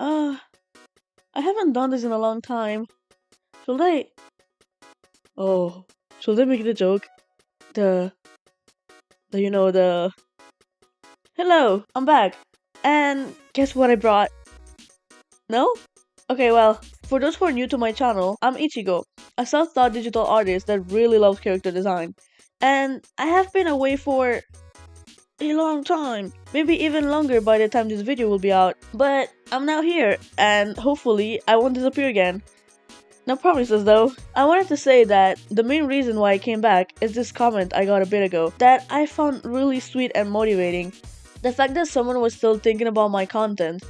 Uh, I haven't done this in a long time. Should I? Oh, should I make the joke? The, the. Hello, I'm back. And guess what I brought? No? Okay, well, for those who are new to my channel, I'm Ichigo, a self-taught digital artist that really loves character design. And I have been away for a long time, maybe even longer by the time this video will be out. But I'm now here, and hopefully I won't disappear again. No promises though. I wanted to say that the main reason why I came back is this comment I got a bit ago that I found really sweet and motivating. The fact that someone was still thinking about my content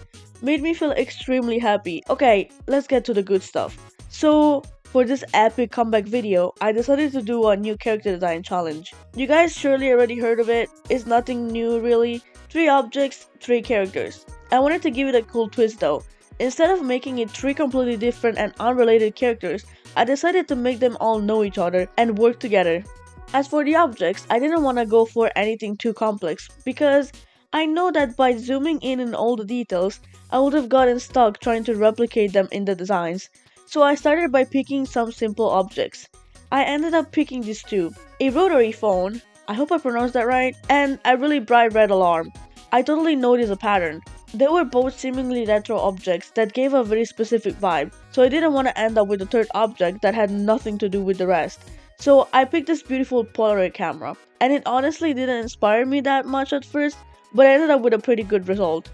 made me feel extremely happy. Okay, let's get to the good stuff. So, for this epic comeback video, I decided to do a new character design challenge. You guys surely already heard of it, it's nothing new really. 3 objects, 3 characters. I wanted to give it a cool twist though. Instead of making it 3 completely different and unrelated characters, I decided to make them all know each other and work together. As for the objects, I didn't want to go for anything too complex because I know that by zooming in on all the details, I would have gotten stuck trying to replicate them in the designs. So I started by picking some simple objects. I ended up picking these 2, a rotary phone, I hope I pronounced that right, and a really bright red alarm. I totally noticed a pattern. They were both seemingly retro objects that gave a very specific vibe, so I didn't want to end up with a third object that had nothing to do with the rest. So I picked this beautiful Polaroid camera, and it honestly didn't inspire me that much at first, but I ended up with a pretty good result.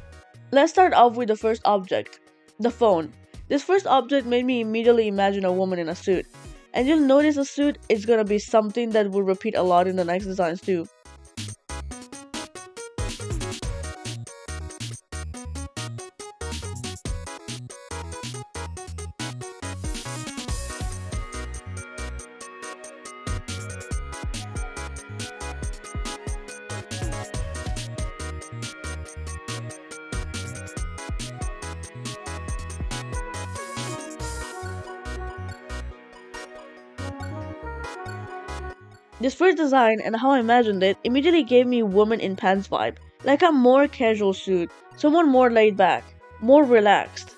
Let's start off with the first object, the phone. This first object made me immediately imagine a woman in a suit. And you'll notice a suit is gonna be something that will repeat a lot in the next designs too. This first design and how I imagined it immediately gave me woman in pants vibe, like a more casual suit, someone more laid back, more relaxed.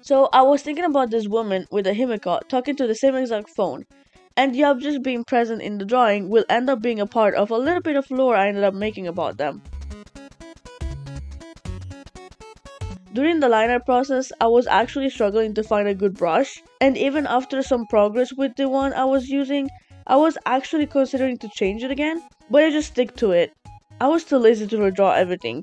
So I was thinking about this woman with a himiko talking to the same exact phone, and the objects being present in the drawing will end up being a part of a little bit of lore I ended up making about them. During the liner process, I was actually struggling to find a good brush, and even after some progress with the one I was using, I was actually considering to change it again, but I just stick to it. I was too lazy to redraw everything.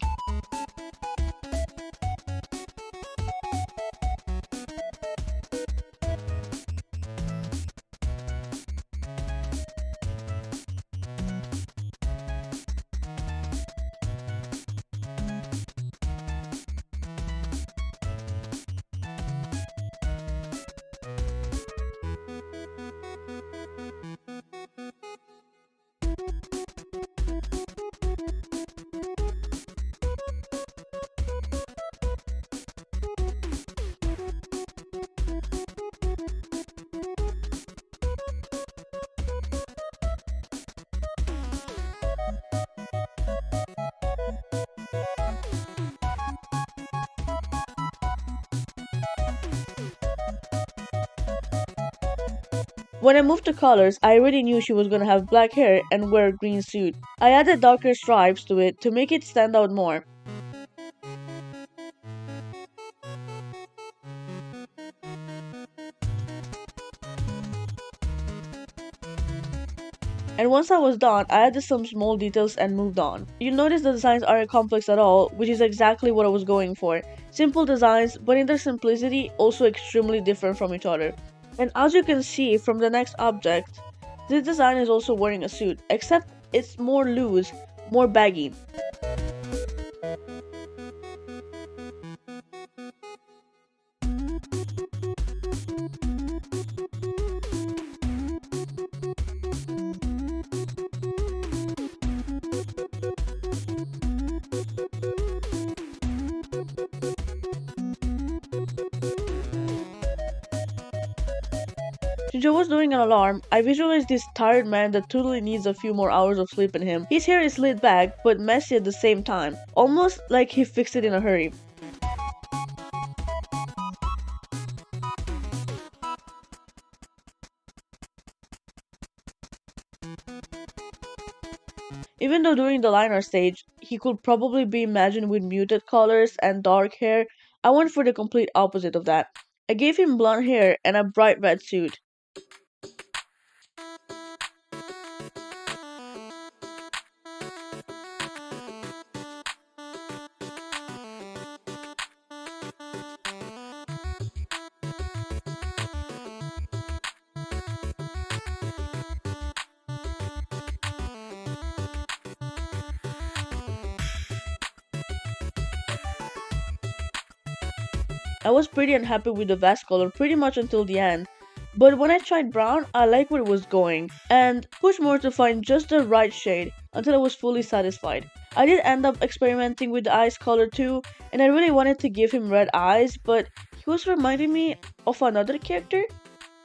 When I moved to colors, I already knew she was gonna have black hair and wear a green suit. I added darker stripes to it to make it stand out more. And once I was done, I added some small details and moved on. You'll notice the designs aren't complex at all, which is exactly what I was going for. Simple designs, but in their simplicity, also extremely different from each other. And as you can see from the next object, this design is also wearing a suit, except it's more loose, more baggy. Since I was doing an alarm, I visualized this tired man that totally needs a few more hours of sleep in him. His hair is slit back, but messy at the same time, almost like he fixed it in a hurry. Even though during the liner stage, he could probably be imagined with muted colors and dark hair, I went for the complete opposite of that. I gave him blonde hair and a bright red suit. I was pretty unhappy with the vest color pretty much until the end, but when I tried brown, I liked where it was going, and pushed more to find just the right shade until I was fully satisfied. I did end up experimenting with the eyes color too, and I really wanted to give him red eyes, but he was reminding me of another character,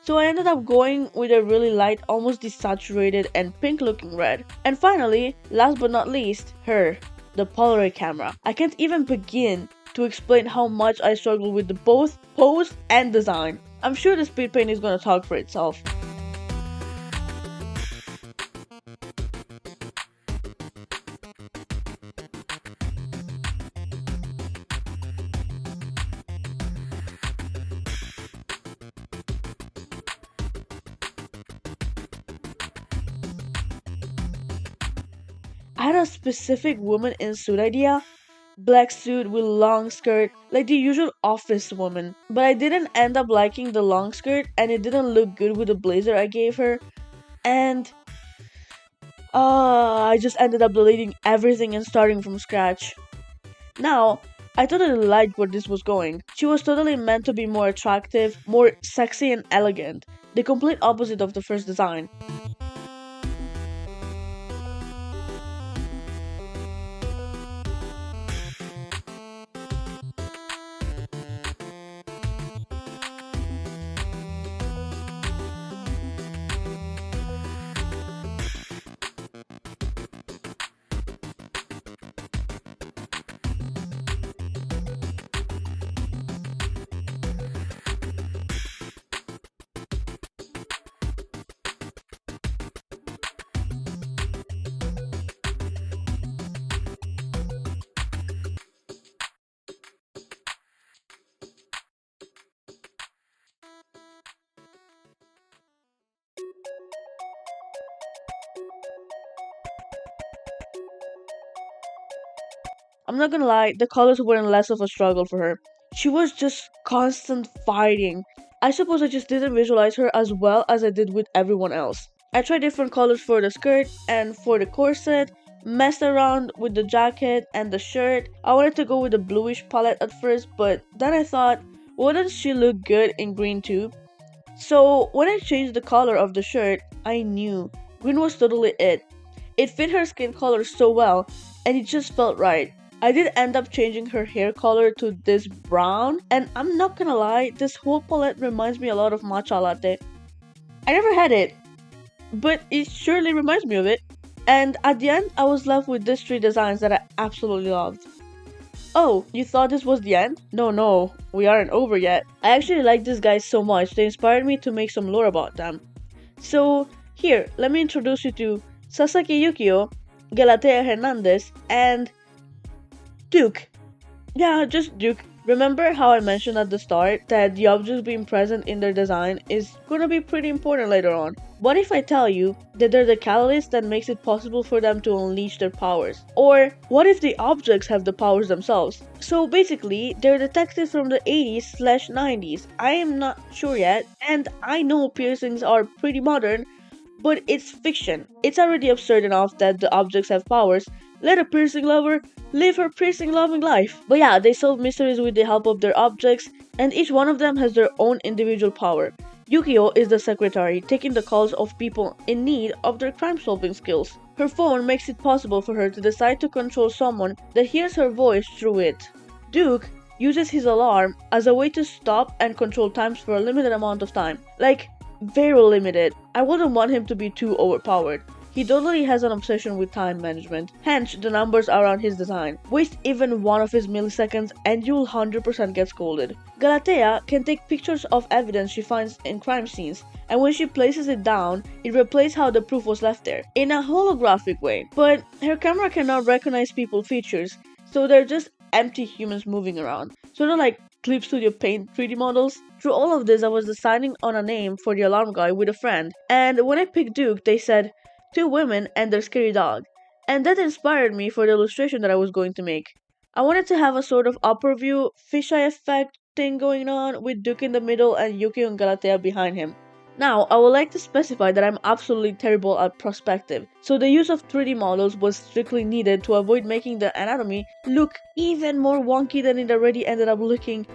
so I ended up going with a really light, almost desaturated and pink looking red. And finally, last but not least, her, the Polaroid camera. I can't even begin to explain how much I struggle with the both pose and design. I'm sure the speed paint is gonna talk for itself. I had a specific woman in suit idea, black suit with long skirt, like the usual office woman. But I didn't end up liking the long skirt and it didn't look good with the blazer I gave her. And I just ended up deleting everything and starting from scratch. Now, I totally liked where this was going. She was totally meant to be more attractive, more sexy and elegant. The complete opposite of the first design. I'm not gonna lie, the colors weren't less of a struggle for her. She was just constant fighting. I suppose I just didn't visualize her as well as I did with everyone else. I tried different colors for the skirt and for the corset, messed around with the jacket and the shirt. I wanted to go with a bluish palette at first, but then I thought, wouldn't she look good in green too? So when I changed the color of the shirt, I knew green was totally it. It fit her skin color so well, and it just felt right. I did end up changing her hair color to this brown, and I'm not gonna lie, this whole palette reminds me a lot of matcha latte. I never had it, but it surely reminds me of it. And at the end, I was left with these three designs that I absolutely loved. Oh, you thought this was the end? No, no, we aren't over yet. I actually like these guys so much, they inspired me to make some lore about them. So, here, let me introduce you to Sasaki Yukio, Galatea Hernandez, and Duke. Yeah, just Duke. Remember how I mentioned at the start that the objects being present in their design is gonna be pretty important later on? What if I tell you that they're the catalyst that makes it possible for them to unleash their powers? Or what if the objects have the powers themselves? So basically, they're detectives from the 80s/90s. I am not sure yet, and I know piercings are pretty modern, but it's fiction. It's already absurd enough that the objects have powers. Let a piercing lover live her piercing loving life. But yeah, they solve mysteries with the help of their objects, and each one of them has their own individual power. Yukio is the secretary, taking the calls of people in need of their crime solving skills. Her phone makes it possible for her to decide to control someone that hears her voice through it. Duke uses his alarm as a way to stop and control times for a limited amount of time. Like, very limited. I wouldn't want him to be too overpowered. He totally has an obsession with time management, hence the numbers around his design. Waste even one of his milliseconds and you'll 100% get scolded. Galatea can take pictures of evidence she finds in crime scenes, and when she places it down, it replays how the proof was left there, in a holographic way. But her camera cannot recognize people features, so they're just empty humans moving around. Sort of like Clip Studio Paint 3D models. Through all of this, I was deciding on a name for the alarm guy with a friend, and when I picked Duke, they said, two women and their scary dog. And that inspired me for the illustration that I was going to make. I wanted to have a sort of upper view, fisheye effect thing going on, with Duke in the middle and Yuki and Galatea behind him. Now, I would like to specify that I'm absolutely terrible at perspective, so the use of 3D models was strictly needed to avoid making the anatomy look even more wonky than it already ended up looking.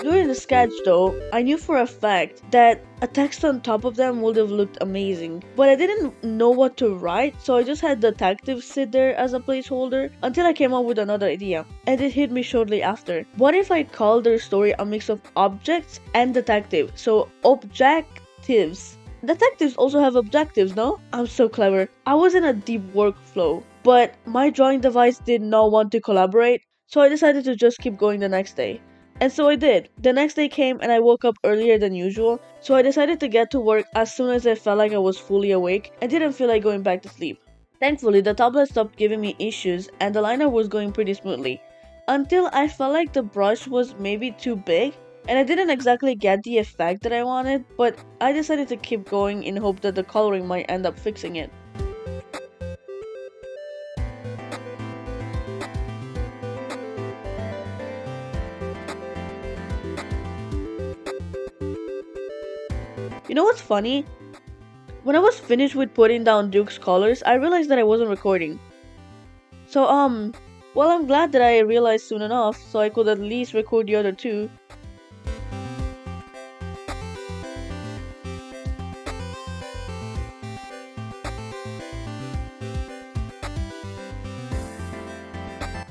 During the sketch though, I knew for a fact that a text on top of them would have looked amazing, but I didn't know what to write, so I just had detective sit there as a placeholder until I came up with another idea, and it hit me shortly after. What if I called their story a mix of objects and detective, so objectives? Detectives also have objectives, no? I'm so clever. I was in a deep workflow, but my drawing device did not want to collaborate, so I decided to just keep going the next day. And so I did. The next day came and I woke up earlier than usual, so I decided to get to work as soon as I felt like I was fully awake and didn't feel like going back to sleep. Thankfully, the tablet stopped giving me issues and the liner was going pretty smoothly, until I felt like the brush was maybe too big and I didn't exactly get the effect that I wanted, but I decided to keep going in hope that the coloring might end up fixing it. You know what's funny? When I was finished with putting down Duke's colors, I realized that I wasn't recording. So, well, I'm glad that I realized soon enough, so I could at least record the other two.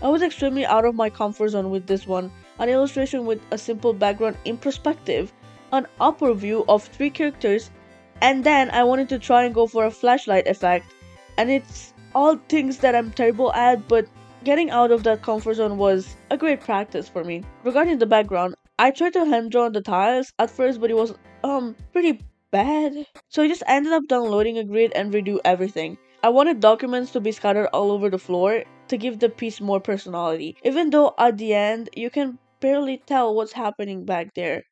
I was extremely out of my comfort zone with this one, an illustration with a simple background in perspective, an upper view of three characters, and then I wanted to try and go for a flashlight effect, and it's all things that I'm terrible at, but getting out of that comfort zone was a great practice for me. Regarding the background, I tried to hand draw on the tiles at first, but it was pretty bad. So I just ended up downloading a grid and redo everything. I wanted documents to be scattered all over the floor to give the piece more personality, even though at the end you can barely tell what's happening back there.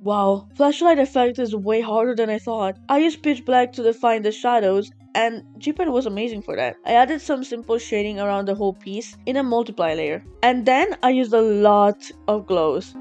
Wow, flashlight effect is way harder than I thought. I used pitch black to define the shadows, and GPen was amazing for that. I added some simple shading around the whole piece in a multiply layer. And then I used a lot of glows.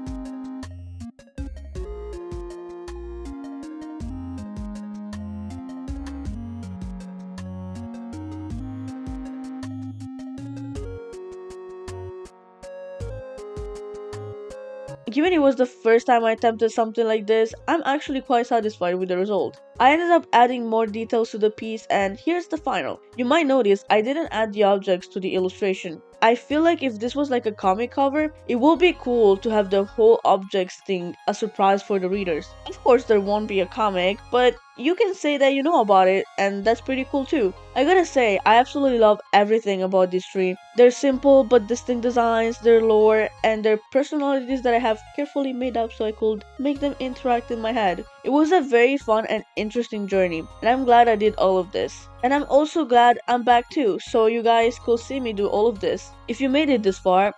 Given it was the first time I attempted something like this, I'm actually quite satisfied with the result. I ended up adding more details to the piece, and here's the final. You might notice I didn't add the objects to the illustration. I feel like if this was like a comic cover, it would be cool to have the whole objects thing a surprise for the readers. Of course, there won't be a comic, but you can say that you know about it, and that's pretty cool too. I gotta say, I absolutely love everything about this tree. Their simple but distinct designs, their lore, and their personalities that I have carefully made up so I could make them interact in my head. It was a very fun and interesting journey, and I'm glad I did all of this. And I'm also glad I'm back too, so you guys could see me do all of this. If you made it this far,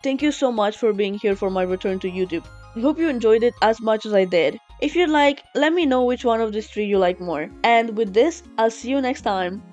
thank you so much for being here for my return to YouTube. I hope you enjoyed it as much as I did. If you'd like, let me know which one of these three you like more. And with this, I'll see you next time.